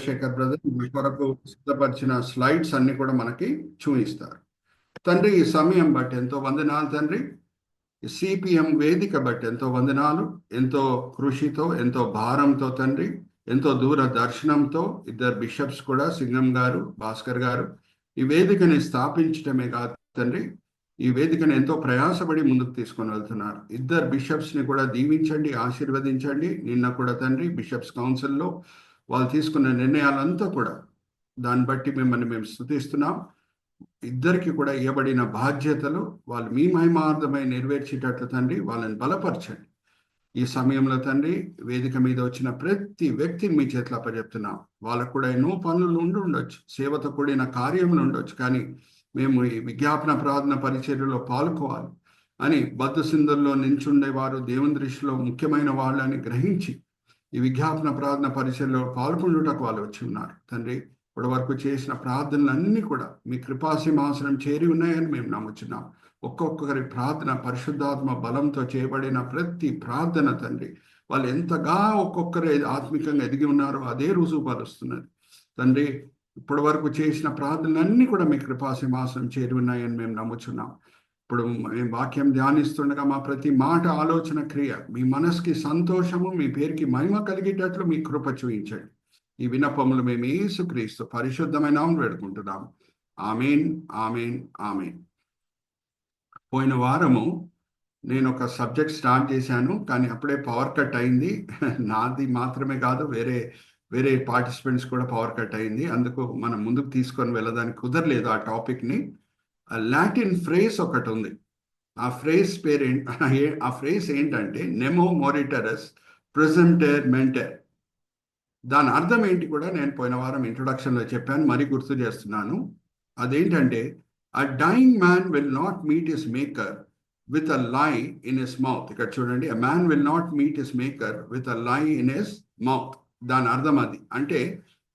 Chandrasekhar brother మీ కొరకు సిద్ధపరిచిన slides అన్ని కూడా మనకి చూపిస్తారు. తండ్రి, ఈ సమయం బట్టి ఎంతో వందనాలు తండ్రి. సిపిఎం వేదిక బట్టి ఎంతో వందనాలు. ఎంతో కృషితో, ఎంతో భారంతో తండ్రి, ఎంతో దూర దర్శనంతో ఇద్దరు బిషప్స్ కూడా, సింగం గారు, భాస్కర్ గారు, ఈ వేదికని స్థాపించటమే కాదు తండ్రి, ఈ వేదికను ఎంతో ప్రయాసపడి ముందుకు తీసుకొని వెళ్తున్నారు. ఇద్దరు బిషప్స్ ని కూడా దీవించండి, ఆశీర్వదించండి. నిన్న కూడా తండ్రి బిషప్స్ కౌన్సిల్లో వాళ్ళు తీసుకున్న నిర్ణయాలంతా కూడా దాన్ని బట్టి మిమ్మల్ని మేము స్తుతిస్తున్నాం. ఇద్దరికి కూడా ఇవ్వబడిన బాధ్యతలు వాళ్ళు మీ మహిమార్థమై నెరవేర్చేటట్లు తండ్రి వాళ్ళని బలపరచండి. ఈ సమయంలో తండ్రి వేదిక మీద వచ్చిన ప్రతి వ్యక్తిని మీ చేతిలో అప్పచెప్తున్నాం. వాళ్ళకు కూడా ఎన్నో పనులు ఉండొచ్చు, సేవతో కూడిన కార్యములు ఉండొచ్చు, కానీ మేము ఈ విజ్ఞాపన ప్రార్థన పరిచర్యలో పాల్గొవాలి అని బద్దు సింధుల్లో నించుండేవారు దేవుని దృష్టిలో ముఖ్యమైన వాళ్ళని గ్రహించి ఈ విజ్ఞాపన ప్రార్థన పరిచర్యలో పాల్గొండుటకు వాళ్ళు వచ్చి ఉన్నారు. తండ్రి, ఇప్పటి వరకు చేసిన ప్రార్థనలన్నీ కూడా మీ కృపాసింహాసనం చేరి ఉన్నాయని మేము నమ్ముచున్నాం. ఒక్కొక్కరి ప్రార్థన పరిశుద్ధాత్మ బలంతో చేయబడిన ప్రతి ప్రార్థన తండ్రి వాళ్ళు ఎంతగా ఒక్కొక్కరు ఆత్మికంగా ఎదిగి ఉన్నారో అదే రుజువుపరుస్తున్నది. తండ్రి, ఇప్పటి వరకు చేసిన ప్రార్థనలన్నీ కూడా మీ కృపాసింహాసనం చేరి ఉన్నాయని మేము నమ్ముచున్నాం. ఇప్పుడు మేము వాక్యం ధ్యానిస్తుండగా మా ప్రతి మాట, ఆలోచన, క్రియ మీ మనసుకి సంతోషము, మీ పేరుకి మహిమ కలిగేటట్లు మీ కృప చూపించండి. ఈ విన్నపములు మేము యేసుక్రీస్తు పరిశుద్ధమైన నామములో వేడుకుంటున్నాం. ఆమేన్, ఆమేన్, ఆమేన్. పోయిన వారము నేను ఒక సబ్జెక్ట్ స్టార్ట్ చేశాను, కానీ అప్పుడే పవర్ కట్ అయింది. నాది మాత్రమే కాదు, వేరే పార్టిసిపెంట్స్ కూడా పవర్ కట్ అయింది. అందుకు మనం ముందుకు తీసుకొని వెళ్ళడానికి కుదరలేదు ఆ టాపిక్ని. లాటిన్ ఫ్రేజ్ ఒకటి ఉంది. ఆ ఫ్రేజ్ ఏంటంటే నెమో మోరిటరస్ ప్రెజెంటర్ మెంటర్. దాని అర్థం ఏంటి కూడా నేను పోయిన వారం ఇంట్రొడక్షన్లో చెప్పాను, మరీ గుర్తు చేస్తున్నాను. అదేంటంటే, a dying man will not meet his maker with a lie in his mouth. ఇక్కడ చూడండి, a man will not meet his maker with a lie in his mouth. దాని అర్థం అది. అంటే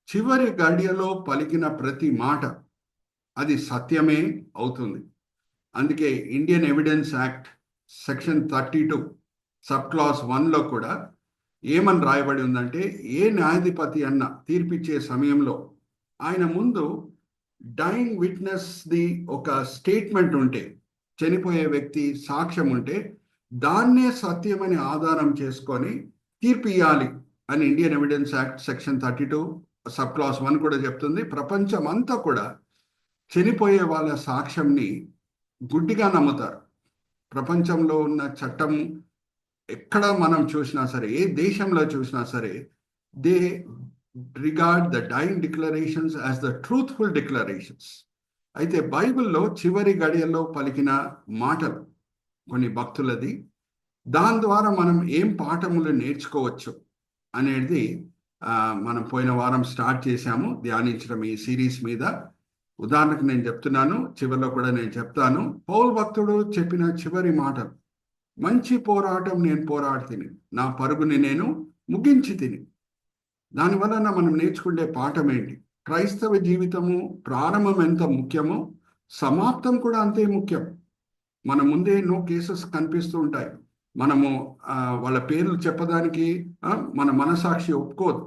చివరి గడియలో పలికిన ప్రతి మాట అది సత్యమే అవుతుంది. అందుకే Indian Evidence Act section 32 sub clause 1లో కూడా ఏమని రాయబడి ఉందంటే, ఏ న్యాయాధిపతి అన్న తీర్పిచ్చే సమయంలో ఆయన ముందు డైయింగ్ విట్నెస్ది ఒక స్టేట్మెంట్ ఉంటే, చనిపోయే వ్యక్తి సాక్ష్యం ఉంటే, దాన్నే సత్యమని ఆధారం చేసుకొని తీర్పు ఇవ్వాలి అని Indian Evidence Act section 32 sub class 1 కూడా చెప్తుంది. ప్రపంచం అంతా కూడా చనిపోయే వాళ్ళ సాక్ష్యంని గుడ్డిగా నమ్ముతారు. ప్రపంచంలో ఉన్న చట్టం ఎక్కడ మనం చూసినా సరే, ఏ దేశంలో చూసినా సరే, they regard the dyeing declarations as the truthful declarations. అయితే బైబిల్లో చివరి గడియల్లో పలికిన మాటలు కొన్ని భక్తులది, దాని ద్వారా మనం ఏం పాఠములు నేర్చుకోవచ్చు అనేది మనం పోయిన వారం స్టార్ట్ చేశాము ధ్యానించడం ఈ సిరీస్ మీద. ఉదాహరణకు నేను చెప్తున్నాను, చివరిలో కూడా నేను చెప్తాను. పౌలు భక్తుడు చెప్పిన చివరి మాటలు, మంచి పోరాటం నేను పోరాడి తిని, నా పరుగుని నేను ముగించి తిని. దానివలన మనం నేర్చుకునే పాఠం ఏంటి? క్రైస్తవ జీవితము ప్రారంభం ఎంత ముఖ్యమో సమాప్తం కూడా అంతే ముఖ్యం. మన ముందే ఎన్నో కేసెస్ కనిపిస్తూ ఉంటాయి. మనము వాళ్ళ పేర్లు చెప్పడానికి మన మనసాక్షి ఒప్పుకోదు.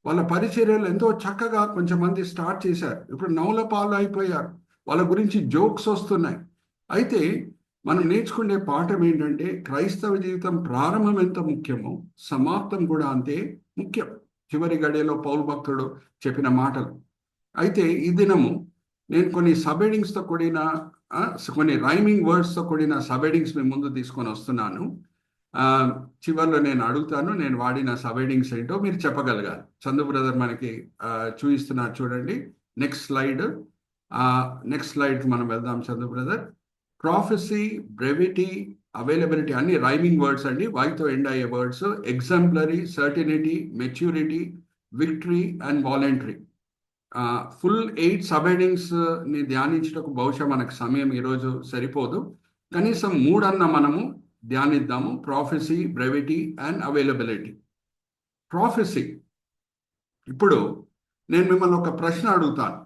వాళ్ళ పరిచర్యలు ఎంతో చక్కగా కొంచెంమంది స్టార్ట్ చేశారు, ఇప్పుడు నవ్వుల పాలు అయిపోయారు, వాళ్ళ గురించి జోక్స్ వస్తున్నాయి. అయితే మనం నేర్చుకునే పాఠం ఏంటంటే, క్రైస్తవ జీవితం ప్రారంభం ఎంత ముఖ్యమో సమాప్తం కూడా అంతే ముఖ్యం. చివరి గడియలో పౌలు భక్తుడు చెప్పిన మాటలు. అయితే ఈ దినము నేను కొన్ని సబ్హెడింగ్స్తో కూడిన కొన్ని రైమింగ్ వర్డ్స్తో కూడిన సబ్హెడింగ్స్ మీ ముందు తీసుకొని వస్తున్నాను. చివరిలో నేను అడుగుతాను, నేను వాడిన సబ్హెడింగ్స్ ఏంటో మీరు చెప్పగలగాలి. చందు బ్రదర్ మనకి చూపిస్తున్నారు చూడండి. నెక్స్ట్ స్లైడ్ మనం వెళ్దాం. Chandu brother, prophecy, brevity, availability అన్ని రైమింగ్ వర్డ్స్ అండి, వాయితో ఎండ్ అయ్యే words. Exemplary, certainty, maturity, victory and voluntary. Full 8 సబ్హెడింగ్స్ ని ధ్యానించడానికి బహుశా మనకు సమయం ఈరోజు సరిపోదు. కనీసం 3 అన్న మనము ధ్యానిద్దాము. Prophecy, brevity and availability. Prophecy, ఇప్పుడు నేను మిమ్మల్ని ఒక ప్రశ్న అడుగుతాను.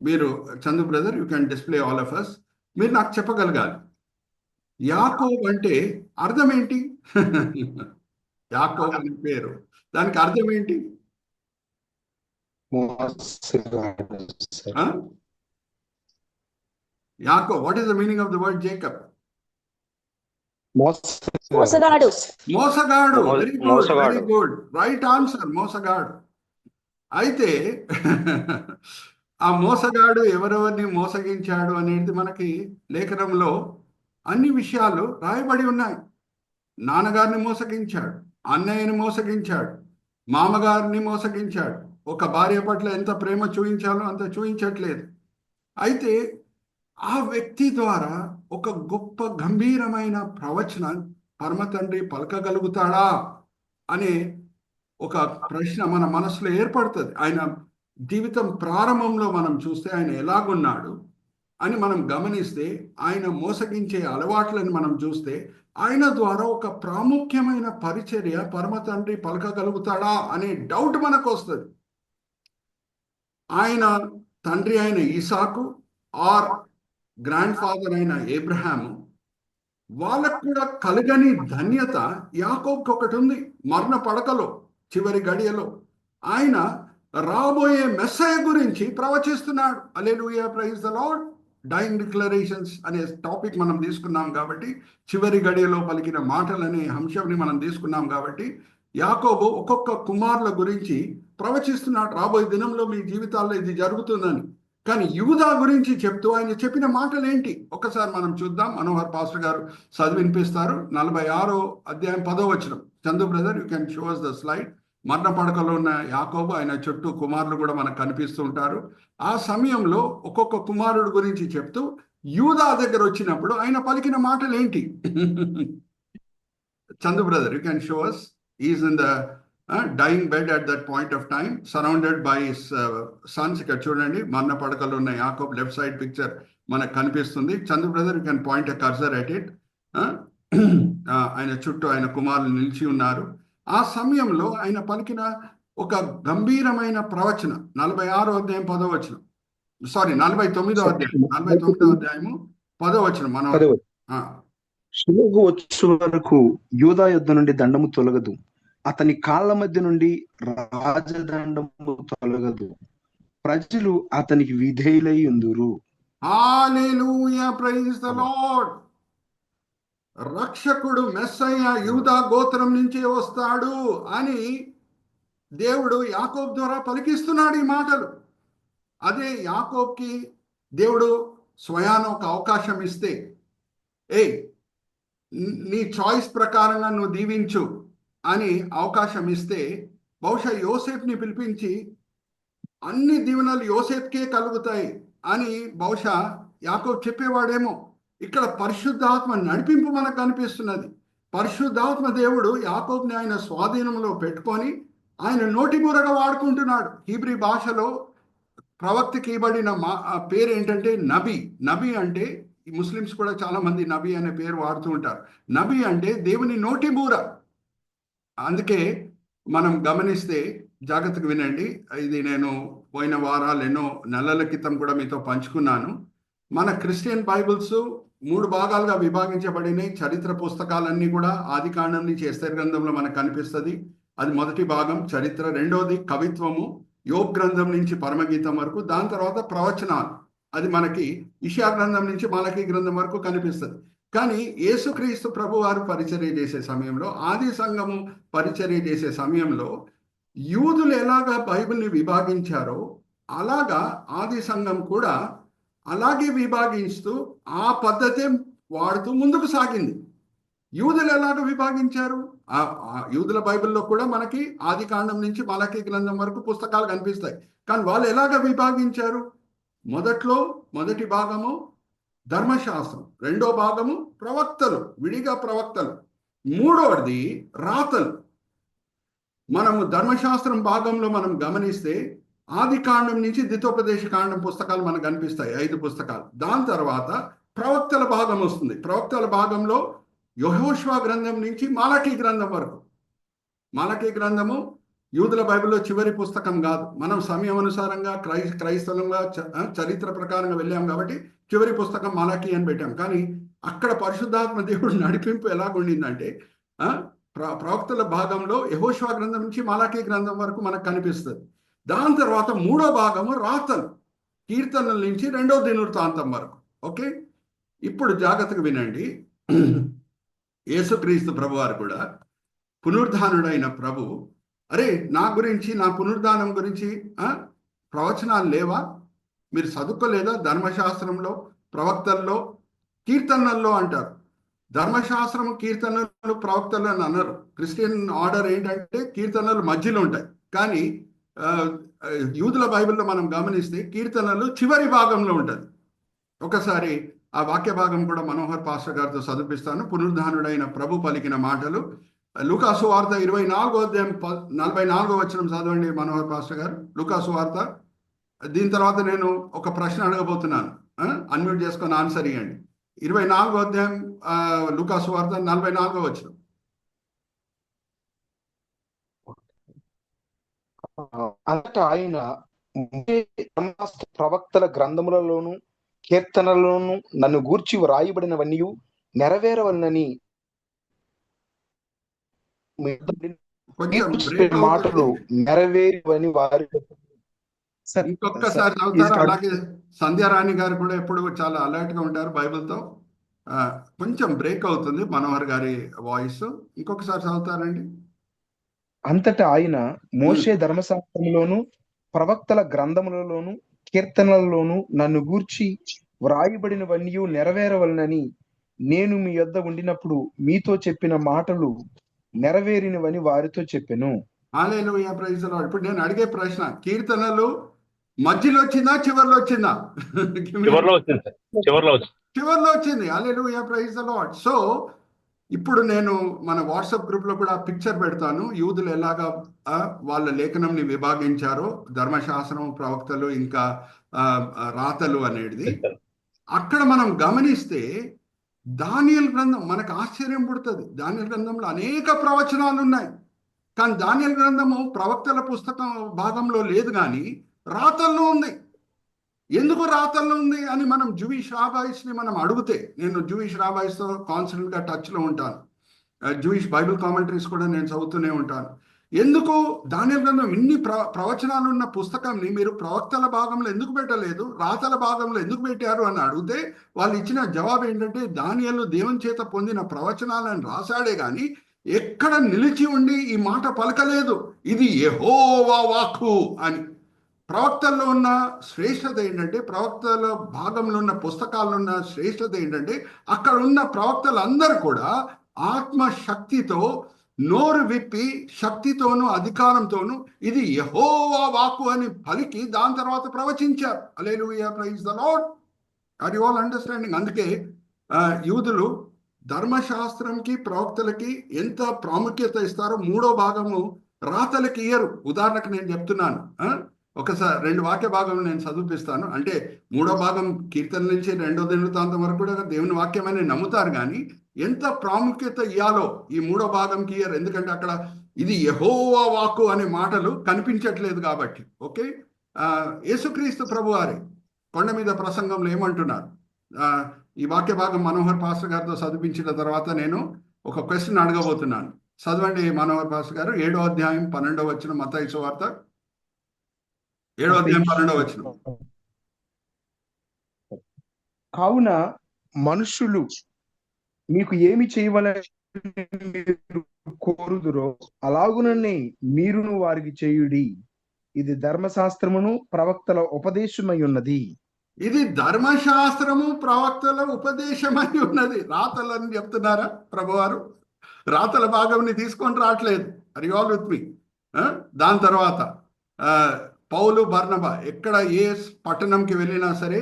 మీరు Chandu brother, you can display all of us. మీరు నాకు చెప్పగలగాలి, యాకోబ్ అంటే అర్థం ఏంటి? యాకోబ్ అనే పేరు, దానికి అర్థం ఏంటి? మోసగాడు sir. Huh? Yaakov, what is the meaning of the word Jacob? మోసగాడు. మోసగాడు. వెరీ గుడ్, మోసగాడు. వెరీ గుడ్, రైట్ ఆన్సర్, మోసగాడు. అయితే ఆ మోసగాడు ఎవరెవరిని మోసగించాడు అనేది మనకి లేఖనంలో అన్ని విషయాలు రాయబడి ఉన్నాయి. నాన్నగారిని మోసగించాడు, అన్నయ్యని మోసగించాడు, మామగారిని మోసగించాడు. ఒక భార్య పట్ల ఎంత ప్రేమ చూపించాలో అంత చూపించట్లేదు. అయితే ఆ వ్యక్తి ద్వారా ఒక గొప్ప గంభీరమైన ప్రవచనం పరమ తండ్రి పలకగలుగుతాడా అనే ఒక ప్రశ్న మన మనసులో ఏర్పడుతుంది. ఆయన జీవితం ప్రారంభంలో మనం చూస్తే ఆయన ఎలాగున్నాడు అని మనం గమనిస్తే, ఆయన మోసగించే అలవాట్లను మనం చూస్తే, ఆయన ద్వారా ఒక ప్రాముఖ్యమైన పరిచర్య పరమ తండ్రి పలకగలుగుతాడా అనే డౌట్ మనకు వస్తుంది. ఆయన తండ్రి అయిన ఇసాకు ఆర్ గ్రాండ్ ఫాదర్ అయిన ఏబ్రహాము, వాళ్ళకు కూడా కలగని ధన్యత యాకోబుకి ఒకటి ఉంది. మరణ పడకలో చివరి గడియలో ఆయన రాబోయే మెస్సయ గురించి ప్రవచిస్తున్నాడు. Hallelujah, praise the Lord. Dying declarations అనే టాపిక్ మనం తీసుకున్నాం కాబట్టి, చివరి గడియలో పలికిన మాటలు అనే అంశాన్ని మనం తీసుకున్నాం కాబట్టి, యాకోబు ఒక్కొక్క కుమారుల గురించి ప్రవచిస్తున్నాడు. రాబోయే దినంలో మీ జీవితాల్లో ఇది జరుగుతుందని. కానీ యూదా గురించి చెప్తూ ఆయన చెప్పిన మాటలు ఏంటి ఒకసారి మనం చూద్దాం. మనోహర్ పాస్టర్ గారు చదివినిపిస్తారు. 46వ అధ్యాయం 10వ వచనం. Chandu brother, you can show us the slide. మరణ పడకలో ఉన్న యాకోబు, ఆయన చుట్టూ కుమారులు కూడా మనకు కనిపిస్తూ ఉంటారు. ఆ సమయంలో ఒక్కొక్క కుమారుడు గురించి చెప్తూ యూదా దగ్గర వచ్చినప్పుడు ఆయన పలికిన మాటలు ఏంటి? Chandu brother, you can show us. Is in the dyeing bed at that point of time, surrounded by Sons. ఇక్కడ చూడండి, మరణ పడకలో ఉన్న యాకోబ్ లెఫ్ట్ సైడ్ పిక్చర్ మనకు కనిపిస్తుంది. Chandu brother, you can point A cursor at it. ఆయన చుట్టూ ఆయన కుమారులు నిలిచి ఉన్నారు. ఆ సమయంలో ఆయన పలికిన ఒక గంభీరమైన ప్రవచన 46వ అధ్యాయం 10వ వచనం, సారీ 49వ అధ్యాయం 49వ అధ్యాయము 10వ వచనం. మనం షిలోహు వచ్చు వరకు యూదా యుద్ధ నుండి దండము తొలగదు, అతని కాళ్ళ మధ్య నుండి రాజదండము తొలగదు, ప్రజలు అతనికి విధేయులై ఉందురు. హల్లెలూయా, ప్రైజ్ ద లార్డ్. రక్షకుడు మెస్సయ్య యూదా గోత్రం నుంచే వస్తాడు అని దేవుడు యాకోబు ద్వారా పలికిస్తున్నాడు ఈ మాటలు. అదే యాకోబుకి దేవుడు స్వయాన ఒక అవకాశం ఇస్తే, నీ చాయిస్ ప్రకారంగా నువ్వు దీవించు అని అవకాశం ఇస్తే, బహుశా యోసేపుని పిలిపించి అన్ని దీవెనలు యోసేపుకే కలుగుతాయి అని బహుశా యాకోబు చెప్పేవాడేమో. ఇక్కడ పరిశుద్ధాత్మ నడిపింపు మనకు కనిపిస్తున్నది. పరిశుద్ధాత్మ దేవుడు యాకోబుని ఆయన స్వాధీనంలో పెట్టుకొని ఆయన నోటిమూరగా వాడుకుంటున్నాడు. హీబ్రీ భాషలో ప్రవక్తకి ఇవ్వబడిన పేరు ఏంటంటే నబీ. నబీ అంటే, ముస్లిమ్స్ కూడా చాలా మంది నబీ అనే పేరు వాడుతూ ఉంటారు. నబీ అంటే దేవుని నోటిమూర. అందుకే మనం గమనిస్తే, జాగ్రత్తగా వినండి, ఇది నేను పోయిన వారాలు ఎన్నో నెలల క్రితం కూడా మీతో పంచుకున్నాను. మన క్రిస్టియన్ బైబిల్స్ 3 భాగాలుగా విభాగించబడినాయి. చరిత్ర పుస్తకాలన్నీ కూడా ఆది కాండం నుంచి ఎస్తేర్ గ్రంథంలో మనకు కనిపిస్తుంది. అది మొదటి భాగం చరిత్ర. రెండోది కవిత్వము, యోబ్ గ్రంథం నుంచి పరమగీతం వరకు. దాని తర్వాత ప్రవచనాలు, అది మనకి ఇషయా గ్రంథం నుంచి మలకీ గ్రంథం వరకు కనిపిస్తుంది. కానీ యేసుక్రీస్తు ప్రభు వారు పరిచర్య చేసే సమయంలో, ఆది సంఘము పరిచర్య చేసే సమయంలో యూదులు ఎలాగా బైబిల్ని విభాగించారో అలాగా ఆది సంఘం కూడా అలాగే విభాగిస్తూ ఆ పద్ధతే వాడుతూ ముందుకు సాగింది. యూదులు ఎలాగ విభాగించారు? యూదుల బైబిల్లో కూడా మనకి ఆది కాండం నుంచి మలకీ గ్రంథం వరకు పుస్తకాలు కనిపిస్తాయి. కానీ వాళ్ళు ఎలాగ విభాగించారు? మొదటి భాగము ధర్మశాస్త్రం, రెండో భాగము ప్రవక్తలు, విడిగా ప్రవక్తలు, మూడవది రాతలు. మనము ధర్మశాస్త్రం భాగంలో మనం గమనిస్తే ఆది కాండం నుంచి ద్వితోపదేశ కాండం పుస్తకాలు మనకు కనిపిస్తాయి, 5 పుస్తకాలు. దాని తర్వాత ప్రవక్తల భాగం వస్తుంది. ప్రవక్తల భాగంలో యెహోషువ గ్రంథం నుంచి మలకీ గ్రంథం వరకు. మలకీ గ్రంథము యూదుల బైబిల్లో చివరి పుస్తకం కాదు. మనం సమయం అనుసారంగా క్రైస్తవంగా చరిత్ర ప్రకారంగా వెళ్ళాం కాబట్టి చివరి పుస్తకం మలకీ అని పెట్టాం. కానీ అక్కడ పరిశుద్ధాత్మ దేవుడు నడిపింపు ఎలాగుండిందంటే, ప్రవక్తల భాగంలో యెహోషువ గ్రంథం నుంచి మలకీ గ్రంథం వరకు మనకు కనిపిస్తుంది. దాని తర్వాత మూడో భాగము రాతలు, కీర్తనల నుంచి రెండో దినవృత్తాంతం వరకు. ఓకే, ఇప్పుడు జాగ్రత్తగా వినండి. యేసుక్రీస్తు ప్రభువారు కూడా పునరుద్ధానుడైన ప్రభు, అరే నా గురించి, నా పునరుద్ధానం గురించి ప్రవచనాలు లేవా? మీరు చదువుకోలేదా? ధర్మశాస్త్రంలో, ప్రవక్తల్లో, కీర్తనల్లో అంటారు. ధర్మశాస్త్రము, కీర్తనలు, ప్రవక్తలు అని అన్నారు. క్రిస్టియన్ ఆర్డర్ ఏంటంటే కీర్తనలు మధ్యలో ఉంటాయి, కానీ యూదుల బైబిల్లో మనం గమనిస్తే కీర్తనలు చివరి భాగంలో ఉంటుంది. ఒకసారి ఆ వాక్య భాగం కూడా మనోహర్ పాస్టర్ గారితో చదివిస్తాను. పునరుద్ధానుడైన ప్రభు పలికిన మాటలు, లూకాసు వార్త 24వ అధ్యాయం 44వ వచనం చదవండి మనోహర్ పాస్టర్ గారు. లూకాసు వార్త. దీని తర్వాత నేను ఒక ప్రశ్న అడగబోతున్నాను, అన్మ్యూట్ చేసుకొని ఆన్సర్ ఇవ్వండి. 24వ అధ్యాయం లూకాసు వార్త 44వ వచనం. అంతటా ఆయన ప్రవక్తల గ్రంథములలోను కీర్తనలలోను నన్ను గూర్చి వ్రాయబడినవన్నీ నెరవేరవలనని మాటలు నెరవేరువని వారి. ఇంకొకసారి చదువుతారు. అలాగే సంధ్యారాణి గారు కూడా ఎప్పుడు చాలా అలర్ట్ గా ఉంటారు బైబిల్తో. కొంచెం బ్రేక్ అవుతుంది మనోహర్ గారి వాయిస్. ఇంకొకసారి చదువుతారండి. అంతటా ఆయన మోషే ధర్మశాస్త్రంలోను ప్రవక్తల గ్రంథములలోను కీర్తనలలోను నన్ను గూర్చి వ్రాయబడినవన్నీ నెరవేరవలనని నేను మీ యొద్ద ఉండినప్పుడు మీతో చెప్పిన మాటలు నెరవేరినవని వారితో చెప్పాను. హల్లెలూయా, ప్రైజ్ ది లార్డ్. ఇప్పుడు నేను అడిగే ప్రశ్న, కీర్తనలు మధ్యలో వచ్చిందా, చివరిలో వచ్చిందా? చివరిలో వచ్చింది. హల్లెలూయా, ప్రైజ్ ది లార్డ్. సో ఇప్పుడు నేను మన వాట్సాప్ గ్రూప్ లో కూడా పిక్చర్ పెడతాను, యూదులు ఎలాగా వాళ్ళ లేఖనంని విభాగించారో, ధర్మశాస్త్రం, ప్రవక్తలు, ఇంకా రాతలు అనేది. అక్కడ మనం గమనిస్తే దానియేలు గ్రంథం మనకు ఆశ్చర్యం పుడుతుంది. దానియేలు గ్రంథంలో అనేక ప్రవచనాలు ఉన్నాయి, కానీ దానియేలు గ్రంథము ప్రవక్తల పుస్తకం భాగంలో లేదు, కానీ రాతల్లో ఉంది. ఎందుకు రాతల్లో ఉంది అని మనం జూయిష్ రాబాయిస్ని మనం అడిగితే, నేను జూయిష్ రాబాయిస్తో కాన్స్టెంట్గా టచ్లో ఉంటాను, జూయిష్ బైబిల్ కామెంటరీస్ కూడా నేను చదువుతూనే ఉంటాను. ఎందుకు దానియేలు గ్రంథం ఇన్ని ప్రవచనాలు ఉన్న పుస్తకాన్ని మీరు ప్రవక్తల భాగంలో ఎందుకు పెట్టలేదు, రాతల భాగంలో ఎందుకు పెట్టారు అని అడిగితే వాళ్ళు ఇచ్చిన జవాబు ఏంటంటే, దానియేలు దేవుని చేత పొందిన ప్రవచనాలను రాశాడే కానీ ఎక్కడ నిలిచి ఉండి ఈ మాట పలకలేదు, ఇది యెహోవా వాక్కు అని. ప్రవక్తల్లో ఉన్న శ్రేష్టత ఏంటంటే, ప్రవక్తల భాగంలో ఉన్న పుస్తకాల్లో ఉన్న శ్రేష్టత ఏంటంటే, అక్కడ ఉన్న ప్రవక్తలందరూ కూడా ఆత్మశక్తితో నోరు విప్పి శక్తితోనూ అధికారంతోనూ ఇది యెహోవా వాక్కు అని పలికి దాని తర్వాత ప్రవచించారు. Hallelujah, praise the lord. Are you all understanding? అందుకే యూదులు ధర్మశాస్త్రంకి, ప్రవక్తలకి ఎంత ప్రాముఖ్యత ఇస్తారో మూడో భాగము రాతలకి ఇయ్యరు. ఉదాహరణకు నేను చెప్తున్నాను, ఒకసారి 2 వాక్య భాగం నేను చదివిపిస్తాను. అంటే మూడో భాగం కీర్తన నుంచి రెండో దినవృత్తాంతం వరకు కూడా దేవుని వాక్యమని నమ్ముతారు, కానీ ఎంత ప్రాముఖ్యత ఇయ్యాలో ఈ మూడో భాగంకి ఇయ్యరు. ఎందుకంటే అక్కడ ఇది యెహోవా వాక్కు అనే మాటలు కనిపించట్లేదు కాబట్టి. ఓకే, యేసుక్రీస్తు ప్రభువారి కొండ మీద ప్రసంగంలో ఏమంటున్నారు? ఈ వాక్య భాగం మనోహర్ పాస్టర్ గారితో చదివించిన తర్వాత నేను ఒక క్వశ్చన్ అడగబోతున్నాను. చదవండి మనోహర్ పాస్టర్ గారు. 7వ అధ్యాయం 12వ వచనం, మత్తయి సువార్త 7వ అధ్యాయం 12వ వచనం. కావున మనుషులు మీకు ఏమి చేయవలని కోరుదురో అలాగుననే మీరును వారికి చేయుడి, ఇది ధర్మశాస్త్రమును ప్రవక్తల ఉపదేశమై ఉన్నది. ఇది ధర్మశాస్త్రము ప్రవక్తల ఉపదేశమై ఉన్నది. రాతలని చెప్తున్నారా ప్రభువారు? రాతల భాగంని తీసుకొని రావట్లేదు. ఆర్ యు ఆల్ విత్ మీ? దాని తర్వాత పౌలు, బర్నబా ఎక్కడ ఏ పట్టణంకి వెళ్ళినా సరే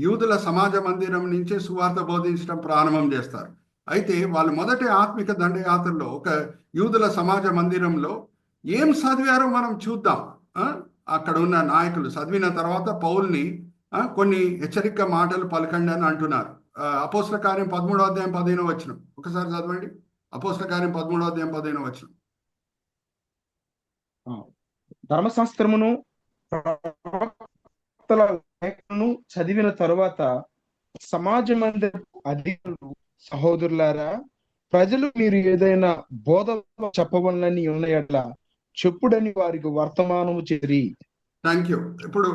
యూదుల సమాజ మందిరం నుంచే సువార్త బోధించడం ప్రారంభం చేస్తారు. అయితే వాళ్ళు మొదటి ఆత్మిక దండయాత్రలో ఒక యూదుల సమాజ మందిరంలో ఏం చదివారో మనం చూద్దాం. అక్కడ ఉన్న నాయకులు చదివిన తర్వాత పౌల్ని కొన్ని హెచ్చరిక మాటలు పలకండి అని అంటున్నారు. అపోస్తల కార్యం 13వ అధ్యాయం 15వ వచనం ఒకసారి చదవండి. అపోస్తల కార్యం 13వ అధ్యాయం 15వ వచనం. ధర్మశాస్త్రమును ప్రవక్తల లేఖలను చదివిన తరువాత సమాజ మందిర అధికారులు, సహోదరులారా, ప్రజలు మీరు ఏదైనా బోధ చెప్పవలనని ఉన్న యెడల చెప్పుడని వారికి వర్తమానము చేరి థ్యాంక్ యూ. ఇప్పుడు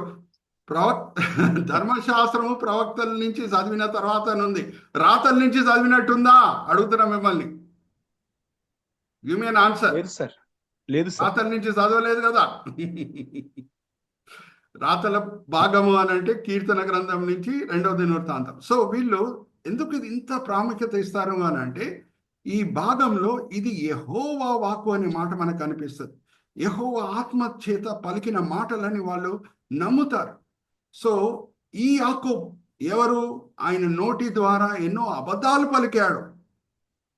ధర్మశాస్త్రము ప్రవక్తల నుంచి చదివిన తర్వాత ఉంది, రాతల నుంచి చదివినట్టుందా అడుగుతున్నా మిమ్మల్ని. You mean answer. లేదు సార్, లేదు సార్. రాతల నుంచి చదవలేదు కదా. రాతల భాగము అని అంటే కీర్తన గ్రంథం నుంచి 2వ దినవృత్తాంతం. సో వీళ్ళు ఎందుకు ఇది ఇంత ప్రాముఖ్యత ఇస్తారు అని అంటే, ఈ భాగంలో ఇది యెహోవా వాక్కు అనే మాట మనకు కనిపిస్తుంది. యెహోవా ఆత్మ చేత పలికిన మాటలని వాళ్ళు నమ్ముతారు. సో ఈ యాకోబు ఎవరు? ఆయన నోటి ద్వారా ఎన్నో అబద్ధాలు పలికాడు.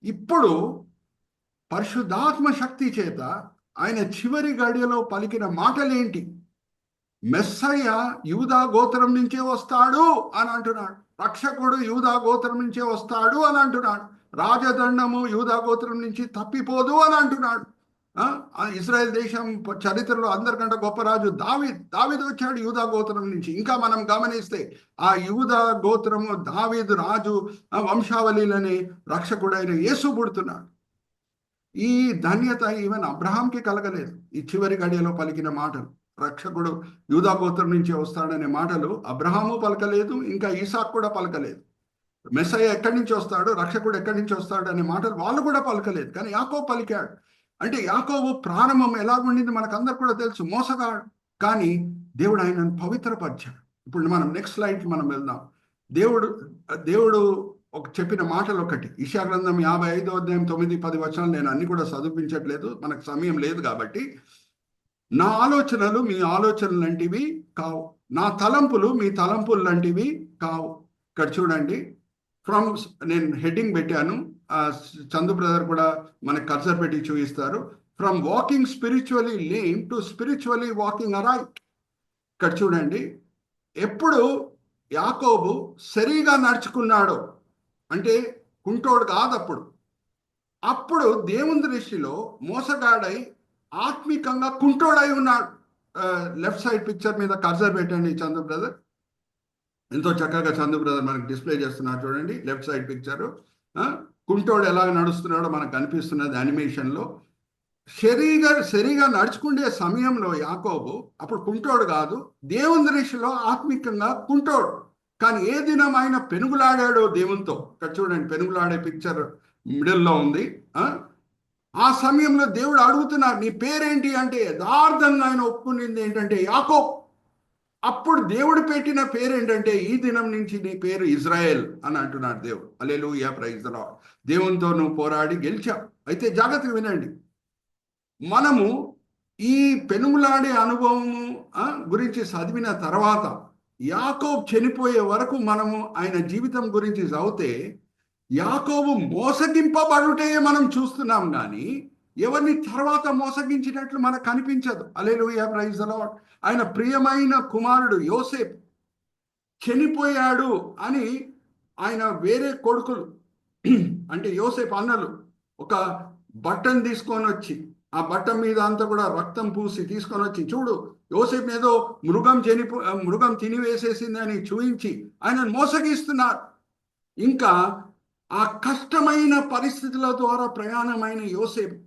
ఇప్పుడు పరిశుద్ధాత్మ శక్తి చేత ఆయన చివరి గడియలో పలికిన మాటలేంటి? మెస్సయ్య యూదా గోత్రం నుంచే వస్తాడు అని అంటున్నాడు. రక్షకుడు యూదా గోత్రం నుంచే వస్తాడు అని అంటున్నాడు. రాజదండము యూదా గోత్రం నుంచి తప్పిపోదు అని అంటున్నాడు. ఇజ్రాయెల్ దేశం చరిత్రలో అందరికంటే గొప్ప రాజు దావీదు వచ్చాడు యూదా గోత్రం నుంచి. ఇంకా మనం గమనిస్తే ఆ యూదా గోత్రము దావీదు రాజు వంశావళిలని రక్షకుడైన యేసు పుడుతున్నాడు. ఈ ధన్యత ఈవెన్ అబ్రహాంకి కలగలేదు. ఈ చివరి గడియలో పలికిన మాటలు, రక్షకుడు యూదా గోత్రం నుంచి వస్తాడనే మాటలు అబ్రహాము పలకలేదు, ఇంకా ఈసాకు కూడా పలకలేదు. మెస్సయ్య ఎక్కడి నుంచి వస్తాడు, రక్షకుడు ఎక్కడి నుంచి వస్తాడు అనే మాటలు వాళ్ళు కూడా పలకలేదు. కానీ యాకోబు పలికాడు. అంటే యాకోబు ప్రారంభం ఎలాగుండింది మనకందరు కూడా తెలుసు, మోసగాడు. కానీ దేవుడు ఆయనను పవిత్రపరిచాడు. ఇప్పుడు మనం నెక్స్ట్ స్లైడ్కి మనం వెళ్దాం. దేవుడు చెప్పిన మాటలు ఒకటి, యెషయా గ్రంథం 55వ అధ్యాయం 9-10 వచనాలు. నేను అన్ని కూడా చదివించట్లేదు, మనకు సమయం లేదు కాబట్టి. నా ఆలోచనలు మీ ఆలోచనలు లాంటివి కావు, నా తలంపులు మీ తలంపులు లాంటివి కావు. ఇక్కడ చూడండి, నేను హెడ్డింగ్ పెట్టాను, చందు బ్రదర్ కూడా మనకు కర్సర్ పెట్టి చూపిస్తారు. From walking spiritually lame to spiritually walking alright. ఇక్కడ చూడండి, ఎప్పుడు యాకోబు సరిగా నడుచుకున్నాడో, అంటే కుంటోడు కాదు, అప్పుడు దేవుని దృష్టిలో మోసగాడై ఆత్మికంగా కుంటోడై ఉన్నాడు. లెఫ్ట్ సైడ్ పిక్చర్ మీద కర్సర్ పెట్టండి చందు బ్రదర్. ఎంతో చక్కగా చందు బ్రదర్ మనకు డిస్ప్లే చేస్తున్నారు చూడండి. లెఫ్ట్ సైడ్ పిక్చరు కుంటోడు ఎలాగ నడుస్తున్నాడో మనకు కనిపిస్తున్నది యానిమేషన్లో. సరిగా నడుచుకునే సమయంలో యాకోబు అప్పుడు కుంటోడు కాదు, దేవుని దృష్టిలో ఆత్మికంగా కుంటోడు. కానీ ఏ దినం ఆయన పెనుగులాడాడో దేవునితో. ఇక్కడ చూడండి, పెనుగులాడే పిక్చర్ మిడిల్లో ఉంది. ఆ సమయంలో దేవుడు అడుగుతున్నారు, నీ పేరేంటి అంటే యథార్థంగా ఆయన ఒప్పుకునింది ఏంటంటే యాకోబు. అప్పుడు దేవుడు పెట్టిన పేరు ఏంటంటే, ఈ దినం నుంచి నీ పేరు ఇజ్రాయెల్ అని అంటున్నాడు దేవుడు. హల్లెలూయా, ప్రైజ్ ది లార్డ్. దేవునితో నువ్వు పోరాడి గెలిచావు. అయితే జాగ్రత్తగా వినండి, మనము ఈ పెనుగులాడే అనుభవము గురించి చదివిన తర్వాత యాకోబు చనిపోయే వరకు మనము ఆయన జీవితం గురించి చదివితే యాకోబు మోసగింపబడుటే మనం చూస్తున్నాం, కానీ ఎవరిని తర్వాత మోసగించినట్లు మనకు కనిపించదు. హల్లెలూయా, ప్రైజ్ ది లార్డ్. ఆయన ప్రియమైన కుమారుడు యోసేపు చనిపోయాడు అని ఆయన వేరే కొడుకులు అంటే యోసేపు అన్నలు ఒక బట్టను తీసుకొని వచ్చి, ఆ బట్ట మీద అంతా కూడా రక్తం పూసి తీసుకొని వచ్చి, చూడు యోసేపు ఏదో మృగం తినివేసేసింది అని చూయించి ఆయనను మోసగిస్తున్నారు. ఇంకా ఆ కష్టమైన పరిస్థితుల ద్వారా ప్రయాణమైన యోసేపు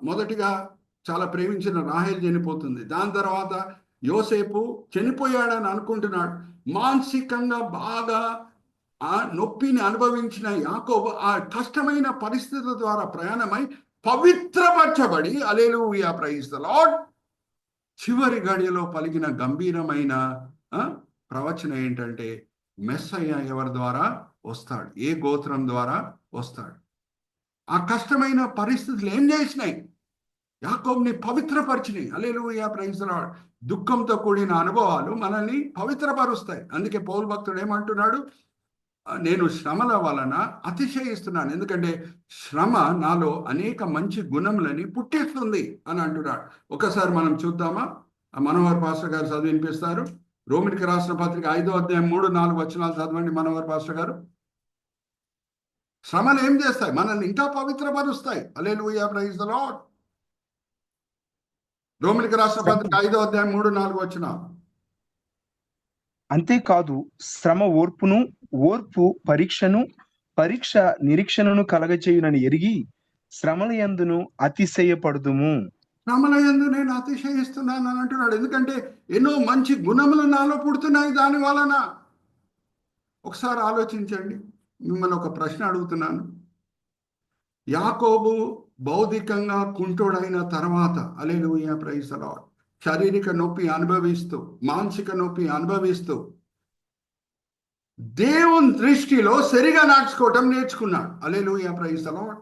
మొదటిగా చాలా ప్రేమించిన రాహేల్ చనిపోతుంది. దాని తర్వాత యోసేపు చనిపోయాడని అనుకుంటున్నాడు. మానసికంగా బాగా ఆ నొప్పిని అనుభవించిన యాకోబు ఆ కష్టమైన పరిస్థితుల ద్వారా ప్రయాణమై పవిత్రపరచబడి, హల్లెలూయా, ప్రైజ్ ది లార్డ్, చివరి గడియలో పలికిన గంభీరమైన ప్రవచనం ఏంటంటే, మెస్సయ్య ఎవరి ద్వారా వస్తాడు, ఏ గోత్రం ద్వారా వస్తాడు. ఆ కష్టమైన పరిస్థితులు ఏం చేసినాయి? యాకోబుని పవిత్రపరిచినాయి. హల్లెలూయా, ప్రైజ్ ది లార్డ్. దుఃఖంతో కూడిన అనుభవాలు మనల్ని పవిత్రపరుస్తాయి. అందుకే పౌలు భక్తుడు ఏమంటున్నాడు, నేను శ్రమల వలన అతిశయిస్తున్నాను, ఎందుకంటే శ్రమ నాలో అనేక మంచి గుణములని పుట్టిస్తుంది అని అంటున్నాడు. ఒకసారి మనం చూద్దామా? మనోహర్ పాస్టర్ గారు చదివి వినిపిస్తారు. రోమిలికి రాసిన పత్రిక 5వ అధ్యాయం 3-4 వచనాలు చదవండి మనోహర్ పాస్టర్ గారు. శ్రమలు ఏం చేస్తాయి? మనల్ని ఇంకా పవిత్రపరుస్తాయి. హల్లెలూయా, ప్రైజ్ ది లార్డ్. రోమిలికి రాసిన పత్రిక 5వ అధ్యాయం 3-4 వచనాలు. అంతేకాదు శ్రమ ఓర్పును, ఓర్పు పరీక్షను, పరీక్ష నిరీక్షణను కలగచేయునని ఎరిగి శ్రమల యందును అతిశయపడుదుము. శ్రమలయందు నేను అతిశయిస్తున్నాను అని అంటున్నాడు. ఎందుకంటే ఎన్నో మంచి గుణములు నాలో పుడుతున్నాయి దాని వలన. ఒకసారి ఆలోచించండి. మిమ్మల్ని ఒక ప్రశ్న అడుగుతున్నాను. యాకోబు భౌతికంగా కుంటోడైన తర్వాత, హల్లెలూయా, ప్రైజ్ ది లార్డ్, శారీరక నొప్పి అనుభవిస్తూ, మానసిక నొప్పి అనుభవిస్తూ, దేవుని దృష్టిలో సరిగా నడుచుకోవటం నేర్చుకున్నాడు. హల్లెలూయా, ప్రైజ్ ది లార్డ్.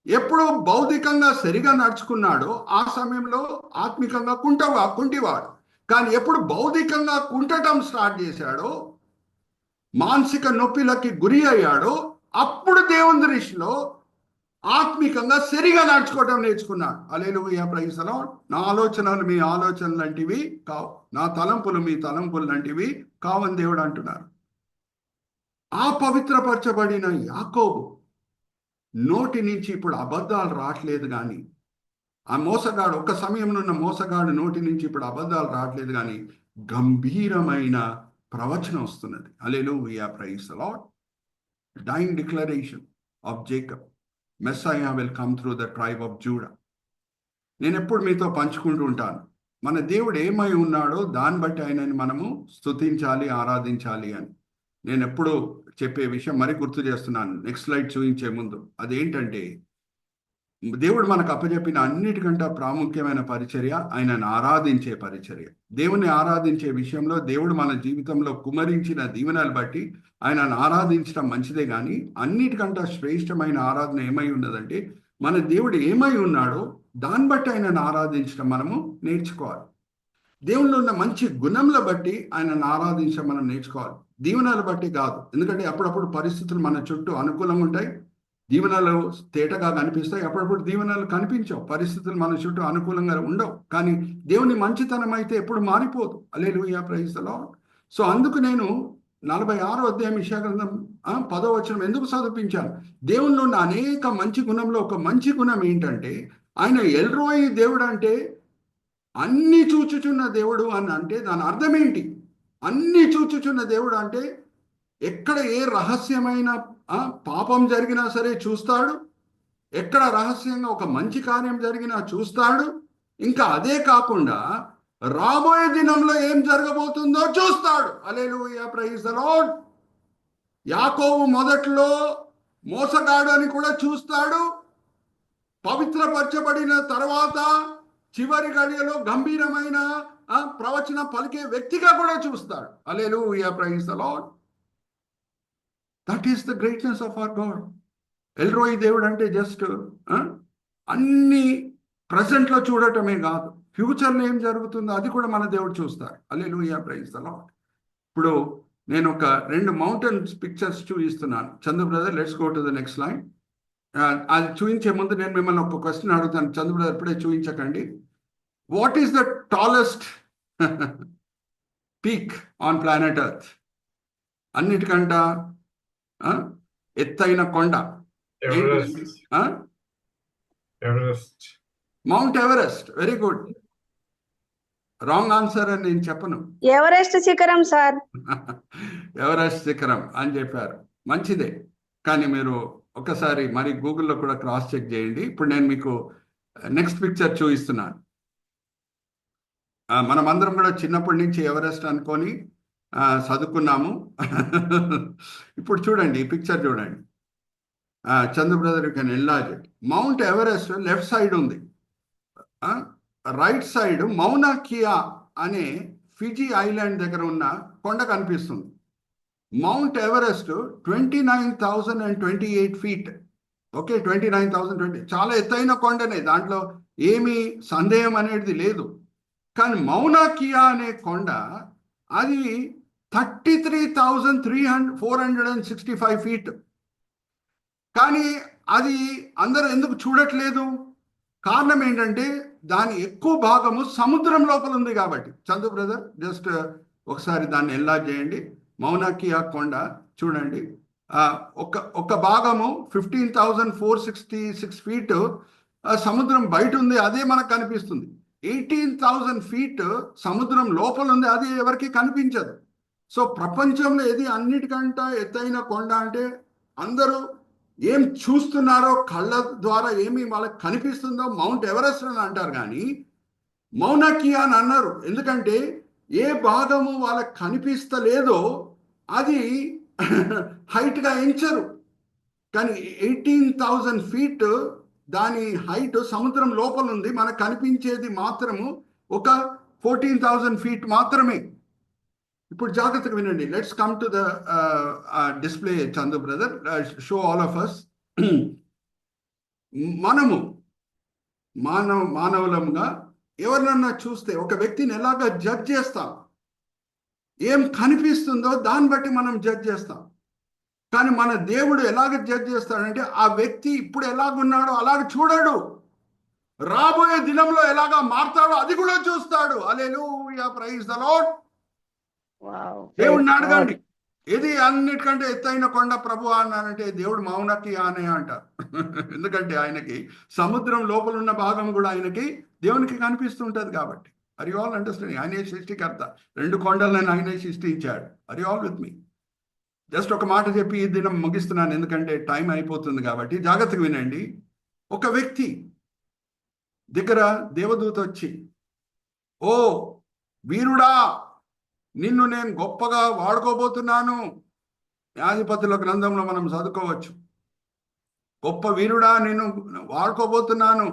ఎప్పుడు భౌతికంగా సరిగా నడుచుకున్నాడో ఆ సమయంలో ఆత్మికంగా కుంటివాడు. కానీ ఎప్పుడు భౌతికంగా కుంటటం స్టార్ట్ చేశాడో, మానసిక నొప్పిలకి గురి అయ్యాడో, అప్పుడు దేవుని దృష్టిలో ఆత్మికంగా సరిగా నడుచుకోవటం నేర్చుకున్నాడు. హల్లెలూయా, ప్రైజ్ ది లార్డ్. నా ఆలోచనలు మీ ఆలోచనలు లాంటివి కావు, నా తలంపులు మీ తలంపులు లాంటివి కావని దేవుడు అంటున్నారు. ఆ పవిత్రపరచబడిన యాకోబు నోటి నుంచి ఇప్పుడు అబద్ధాలు రావట్లేదు. కానీ ఆ మోసగాడు, ఒక సమయంలో ఉన్న మోసగాడు నోటి నుంచి ఇప్పుడు అబద్ధాలు రావట్లేదు, కానీ గంభీరమైన ప్రవచనం వస్తున్నది. Hallelujah, praise the Lord. Dying declaration of Jacob, Messiah will come through the tribe of Judah. నేను ఎప్పుడు మీతో పంచుకుంటూ ఉంటాను, మన దేవుడు ఏమై ఉన్నాడో దాన్ని బట్టి ఆయనని మనము స్తుతించాలి, ఆరాధించాలి అని. నేను ఎప్పుడు చెప్పే విషయం మరి గుర్తు చేస్తున్నాను, నెక్స్ట్ స్లైడ్ చూపించే ముందు. అదేంటంటే, దేవుడు మనకు అప్పచెప్పిన అన్నిటికంటే ప్రాముఖ్యమైన పరిచర్య ఆయనను ఆరాధించే పరిచర్య. దేవుని ఆరాధించే విషయంలో దేవుడు మన జీవితంలో కుమరించిన దీవెనలు బట్టి ఆయనను ఆరాధించడం మంచిదే. కానీ అన్నిటికంటే శ్రేష్టమైన ఆరాధన ఏమై ఉన్నదంటే, మన దేవుడు ఏమై ఉన్నాడో దాన్ని బట్టి ఆయనను ఆరాధించడం మనము నేర్చుకోవాలి. దేవుళ్ళు ఉన్న మంచి గుణంల బట్టి ఆయనను ఆరాధించడం మనం నేర్చుకోవాలి, దీవెనలు బట్టి కాదు. ఎందుకంటే అప్పుడప్పుడు పరిస్థితులు మన చుట్టూ అనుకూలంగా ఉంటాయి, దీవెనలు తేటగా కనిపిస్తాయి. అప్పుడప్పుడు దీవెనలు కనిపించవు, పరిస్థితులు మన చుట్టూ అనుకూలంగా ఉండవు. కానీ దేవుని మంచితనం అయితే ఎప్పుడు మారిపోదు. హల్లెలూయా, ప్రైజ్ ది లార్డ్. సో అందుకు నేను 46వ అధ్యాయం యెషయా గ్రంథం 10వ వచనం ఎందుకు చదివించాను? దేవునిలో ఉన్న అనేక మంచి గుణంలో ఒక మంచి గుణం ఏంటంటే, ఆయన ఎల్రోయి దేవుడు అంటే అన్ని చూచుచున్న దేవుడు అని. అంటే దాని అర్థం ఏంటి? అన్ని చూచుచున్న దేవుడు అంటే ఎక్కడ ఏ రహస్యమైన పాపం జరిగినా సరే చూస్తాడు, ఎక్కడ రహస్యంగా ఒక మంచి కార్యం జరిగినా చూస్తాడు. ఇంకా అదే కాకుండా రాబోయే దినంలో ఏం జరగబోతుందో చూస్తాడు. Hallelujah, praise the lord. యాకోబు మొదట్లో మోసగాడు అని కూడా చూస్తాడు, పవిత్రపరచబడిన తర్వాత చివరి గడియలో గంభీరమైన ప్రవచన పలికే వ్యక్తిగా కూడా చూస్తాడు. Hallelujah, praise the Lord. That is the greatness of our God. El Roi దేవుడు అంటే జస్ట్ అన్ని ప్రజెంట్లో చూడటమే కాదు, ఫ్యూచర్లో ఏం జరుగుతుందో అది కూడా మన దేవుడు చూస్తారు. హల్లెలూయా, ప్రైజ్ ది లార్డ్. ఇప్పుడు నేను ఒక 2 మౌంటైన్స్ పిక్చర్స్ చూపిస్తున్నాను. Chandu brother, let's go to the next line. అది చూపించే ముందు నేను మిమ్మల్ని ఒక క్వశ్చన్ అడుగుతాను. చందు బ్రదర్ ఇప్పుడే చూపించకండి. What is the tallest peak on planet Earth? అన్నిటికంట ఎత్తైన కొండ Mount Everest. Very good. Wrong answer అని నేను చెప్పను. ఎవరెస్ట్ శిఖరం సార్. ఎవరెస్ట్ శిఖరం అని చెప్పారు, మంచిదే. కానీ మీరు ఒకసారి మరి గూగుల్లో కూడా క్రాస్ చెక్ చేయండి. ఇప్పుడు నేను మీకు నెక్స్ట్ పిక్చర్ చూపిస్తున్నాను. మనమందరం కూడా చిన్నప్పటి నుంచి ఎవరెస్ట్ అనుకొని చదువుకున్నాము. ఇప్పుడు చూడండి, ఈ పిక్చర్ చూడండి. Chandu brother, you can enlarge it. Mount Everest left side ఉంది, రైట్ సైడ్ మౌనా కియా అనే ఫిజీ ఐలాండ్ దగ్గర ఉన్న కొండ కనిపిస్తుంది. Mount Everest 29,028 feet. ఓకే, 29,020 చాలా ఎత్తైన కొండనే, దాంట్లో ఏమీ సందేహం అనేది లేదు. కానీ మౌనా కియా అనే కొండ అది 33,465 ఫీట్. కానీ అది అందరూ ఎందుకు చూడట్లేదు? కారణం ఏంటంటే దాని ఎక్కువ భాగము సముద్రం లోపల ఉంది కాబట్టి. చందు బ్రదర్, జస్ట్ ఒకసారి దాన్ని ఎన్లార్జ్ చేయండి. మౌనా కియా కొండ చూడండి, ఒక భాగము 15,466 ఫీట్ సముద్రం బయట ఉంది, అదే మనకు కనిపిస్తుంది. 18,000 ఫీట్ సముద్రం లోపల ఉంది, అది ఎవరికి కనిపించదు. సో ప్రపంచంలో ఏది అన్నిటికంటే ఎత్తైన కొండ అంటే అందరూ ఏం చూస్తున్నారో కళ్ళ ద్వారా ఏమి వాళ్ళకి కనిపిస్తుందో మౌంట్ ఎవరెస్ట్ అని అంటారు, కానీ మౌనకి అని అన్నారు. ఎందుకంటే ఏ భాగము వాళ్ళకి కనిపిస్తలేదో అది హైట్గా ఎంచరు. కానీ 18,000 ఫీట్ దాని హైట్ సముద్రం లోపల ఉంది. మనకు కనిపించేది మాత్రము ఒక 14,000 ఫీట్ మాత్రమే. ఇప్పుడు జాగ్రత్తగా వినండి. Let's come to the display Chandu brother, show all of us. మనము మానవులంగా ఎవరినన్నా చూస్తే ఒక వ్యక్తిని ఎలాగ జడ్జ్ చేస్తాం? ఏం కనిపిస్తుందో దాన్ని బట్టి మనం జడ్జ్ చేస్తాం. కానీ మన దేవుడు ఎలాగ జడ్జ్ చేస్తాడంటే ఆ వ్యక్తి ఇప్పుడు ఎలాగున్నాడో అలాగ చూడడు, రాబోయే దినంలో ఎలాగా మారుతాడో అది కూడా చూస్తాడు. Hallelujah, praise the lord. దేవుడిని అడగండి, ఇది అన్నిటికంటే ఎత్తైన కొండ ప్రభు అన్నానంటే దేవుడు మౌనకి అనే అంటారు. ఎందుకంటే ఆయనకి సముద్రం లోపల ఉన్న భాగం కూడా ఆయనకి దేవునికి కనిపిస్తుంటది కాబట్టి. Are you all understanding? ఆయనే సృష్టికర్త, 2 కొండలను ఆయనే సృష్టించాడు. Are you all with me? Just ఒక మాట చెప్పి ఈ దినం ముగిస్తున్నాను, ఎందుకంటే టైం అయిపోతుంది కాబట్టి జాగ్రత్తగా వినండి. ఒక వ్యక్తి దగ్గర దేవదూత వచ్చి, ఓ వీరుడా, నిన్ను నేను గొప్పగా వాడుకోబోతున్నాను. న్యాయాధిపతుల గ్రంథంలో మనం చదువుకోవచ్చు, గొప్ప వీరుడా నేను వాడుకోబోతున్నాను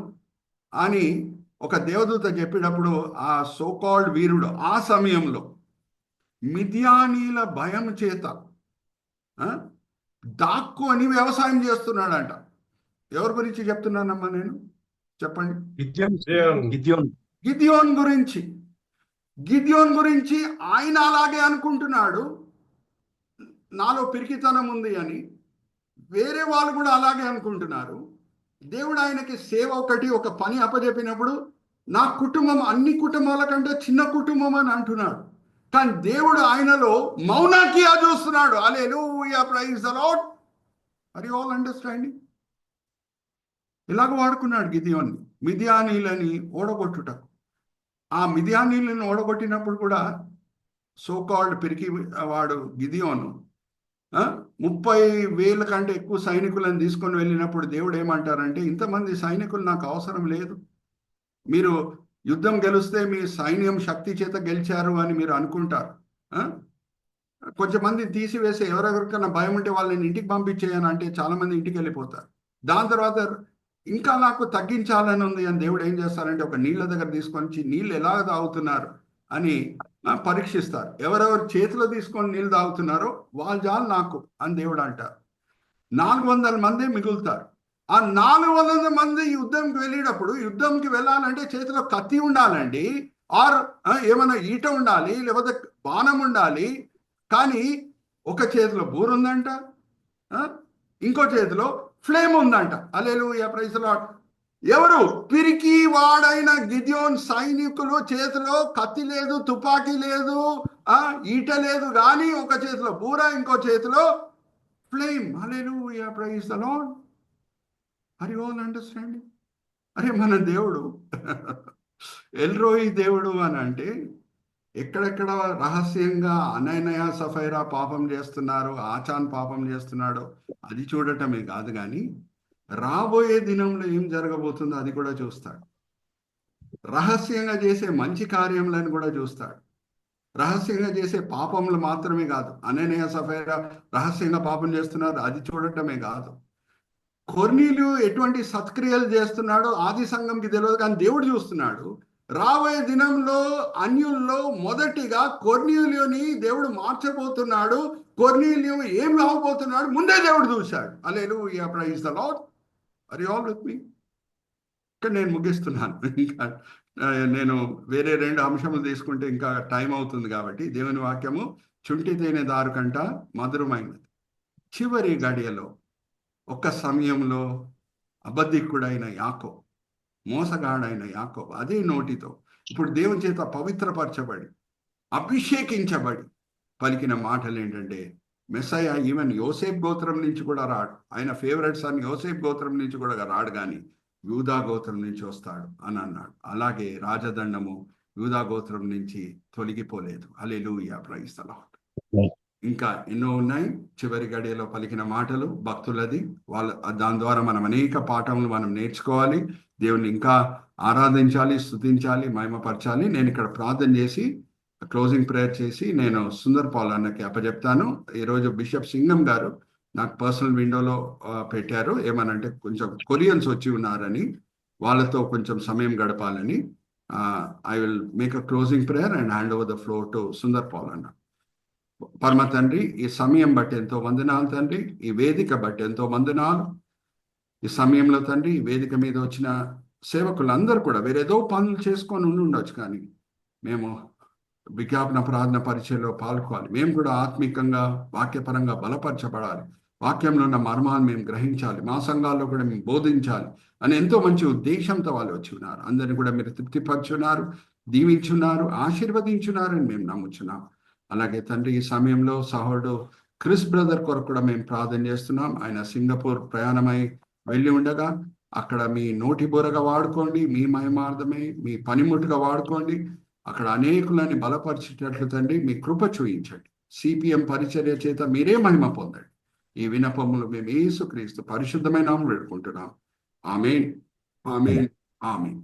అని ఒక దేవదూత చెప్పేటప్పుడు ఆ సోకాల్డ్ వీరుడు ఆ సమయంలో మిద్యానీల భయం చేత దాక్కుని వ్యవసాయం చేస్తున్నాడంట. ఎవరి గురించి చెప్తున్నానమ్మా నేను? చెప్పండి. గిద్యోన్ గురించి. గిద్యోన్ గురించి ఆయన అలాగే అనుకుంటున్నాడు, నాలో పిరికితనం ఉంది అని. వేరే వాళ్ళు కూడా అలాగే అనుకుంటున్నారు. దేవుడు ఆయనకి సేవ ఒక పని అప్పచెప్పినప్పుడు నా కుటుంబం అన్ని కుటుంబాల కంటే చిన్న కుటుంబం అని అంటున్నాడు. కానీ దేవుడు ఆయనలో మౌనాకియా చూస్తున్నాడు. Hallelujah, praise the Lord. Are you all understanding? ఇలాగ వాడుకున్నాడు గిద్యోన్ని మిద్యానీలని ఓడగొట్టుటకు. ఆ మిద్యానీలను ఓడగొట్టినప్పుడు కూడా సోకాల్డ్ పిరికి వాడు గిద్యోను 30,000 కంటే ఎక్కువ సైనికులను తీసుకొని వెళ్ళినప్పుడు దేవుడు ఏమంటారంటే, ఇంతమంది సైనికులు నాకు అవసరం లేదు. మీరు యుద్ధం గెలిస్తే మీ సైన్యం శక్తి చేత గెలిచారు అని మీరు అనుకుంటారు. కొంచెం మంది తీసివేసి ఎవరెవరికన్నా భయం ఉంటే వాళ్ళని ఇంటికి పంపించేయని అంటే చాలా మంది ఇంటికి వెళ్ళిపోతారు. దాని తర్వాత ఇంకా నాకు తగ్గించాలని ఉంది అని దేవుడు ఏం చేస్తారంటే ఒక నీళ్ళ దగ్గర తీసుకొని నీళ్ళు ఎలా తాగుతున్నారు అని పరీక్షిస్తారు. ఎవరెవరు చేతిలో తీసుకొని నీళ్ళు తాగుతున్నారో వాళ్ళు చాలు నాకు అని దేవుడు అంటారు. 400 మంది మిగులుతారు. ఆ 400 మంది యుద్ధంకి వెళ్ళేటప్పుడు, యుద్ధంకి వెళ్ళాలంటే చేతిలో కత్తి ఉండాలండి, ఆర్ ఏమైనా ఈట ఉండాలి, లేకపోతే బాణం ఉండాలి. కానీ ఒక చేతిలో బూరు ఉందంట, ఇంకో చేతిలో ఫ్లేమ్ ఉందంట. హల్లెలూయా, ప్రైజ్ ది లార్డ్. ఎవరు? పిరికి వాడైన గిద్యోన్ సైనికులు చేతిలో కత్తి లేదు, తుపాకీ లేదు, ఈట లేదు, కానీ ఒక చేతిలో బూర, ఇంకో చేతిలో flame. Hallelujah, praise the lord. Are you all understanding? అరే మన దేవుడు ఎల్రోయి దేవుడు అని అంటే ఎక్కడెక్కడ రహస్యంగా అననయ సఫైరా పాపం చేస్తున్నారు, ఆచాన్ పాపం చేస్తున్నాడో అది చూడటమే కాదు, కానీ రాబోయే దినంలో ఏం జరగబోతుందో అది కూడా చూస్తాడు. రహస్యంగా చేసే మంచి కార్యములను కూడా చూస్తాడు. రహస్యంగా చేసే పాపములు మాత్రమే కాదు, అననయ సఫైరా రహస్యంగా పాపం చేస్తున్నారు అది చూడటమే కాదు, కొర్నీలియు ఎటువంటి సత్క్రియలు చేస్తున్నాడో ఆది సంఘంకి తెలియదు, కానీ దేవుడు చూస్తున్నాడు. రాబోయే దినంలో అన్యుల్లో మొదటిగా కొర్నీలియుని దేవుడు మార్చబోతున్నాడు. కొర్నీలియు ఏం అవ్వబోతున్నాడు ముందే దేవుడు చూశాడు. Hallelujah, praise the lord. Are you all with me? ఇక్కడ నేను ముగిస్తున్నాను. ఇంకా నేను వేరే 2 అంశములు తీసుకుంటే ఇంకా టైం అవుతుంది కాబట్టి, దేవుని వాక్యము చుంటి తేనె దారు కంట మధురమైనది. చివరి గడియలో ఒక సమయంలో అబద్ధికుడైన యాకోబు, మోసగాడైన యాకోబు అదే నోటితో ఇప్పుడు దేవుని చేత పవిత్రపరచబడి అభిషేకించబడి పలికిన మాటలు ఏంటంటే, మెస్సయ్య ఈవెన్ యోసేపు గోత్రం నుంచి కూడా రాడు, ఆయన ఫేవరెట్ సన్ యోసేపు గోత్రం నుంచి కూడా రాడు, కానీ యూదా గోత్రం నుంచి వస్తాడు అని అన్నాడు. అలాగే రాజదండము యూదా గోత్రం నుంచి తొలగిపోలేదు. హల్లెలూయా, ప్రైజ్ ది లార్డ్. ఇంకా ఎన్నో ఉన్నాయి. చివరి గడియలో పలికిన మాటలు భక్తులది. దాని ద్వారా మనం అనేక పాఠములు మనం నేర్చుకోవాలి. దేవుని ఇంకా ఆరాధించాలి, స్తుతించాలి, మహిమపరచాలి. నేను ఇక్కడ ప్రార్థన చేసి క్లోజింగ్ ప్రేయర్ చేసి నేను సుందర్ పాల్ అన్నకి అప్పచెప్తాను. ఈరోజు బిషప్ సింగం గారు నాకు పర్సనల్ విండోలో పెట్టారు. ఏమనంటే కొంచెం కొరియన్స్ వచ్చి ఉన్నారని, వాళ్ళతో కొంచెం సమయం గడపాలని. I will make a closing prayer and hand over the floor to Sundar Paul అన్న. పరమ తండ్రి, ఈ సమయం బట్టి ఎంతో వందనాలు తండ్రి. ఈ వేదిక బట్టి ఎంతో వందనాలు. ఈ సమయంలో తండ్రి, ఈ వేదిక మీద వచ్చిన సేవకులందరూ కూడా వేరేదో పనులు చేసుకొని ఉండొచ్చు, కానీ మేము విజ్ఞాపన ప్రార్థన పరిచయంలో పాల్గొవాలి. మేము కూడా ఆత్మికంగా వాక్యపరంగా బలపరచబడాలి. వాక్యంలో ఉన్న మర్మాలు మేము గ్రహించాలి. మా సంఘాల్లో కూడా మేము బోధించాలి అని ఎంతో మంచి ఉద్దేశంతో వాళ్ళు వచ్చి ఉన్నారు. అందరినీ కూడా మీరు తృప్తిపరచున్నారు, దీవించున్నారు, ఆశీర్వదించున్నారని మేము నమ్ముచున్నాం. అలాగే తండ్రి, ఈ సమయంలో సహోదరుడు క్రిస్ బ్రదర్ కొరకు కూడా మేము ప్రార్థన చేస్తున్నాం. ఆయన సింగపూర్ ప్రయాణమై వెళ్ళి ఉండగా అక్కడ మీ నోటి బోరగా వాడుకోండి, మీ మహిమార్థమై మీ పనిముట్టుగా వాడుకోండి. అక్కడ అనేకులని బలపరిచేటట్లు తండ్రి మీ కృప చూయించండి. సిపిఎం పరిచర్య చేత మీరే మహిమ పొందండి. ఈ విన్నపములు మేము యేసుక్రీస్తు పరిశుద్ధమైన నామములో వేడుకుంటున్నాం. ఆమేన్, ఆమేన్, ఆమేన్.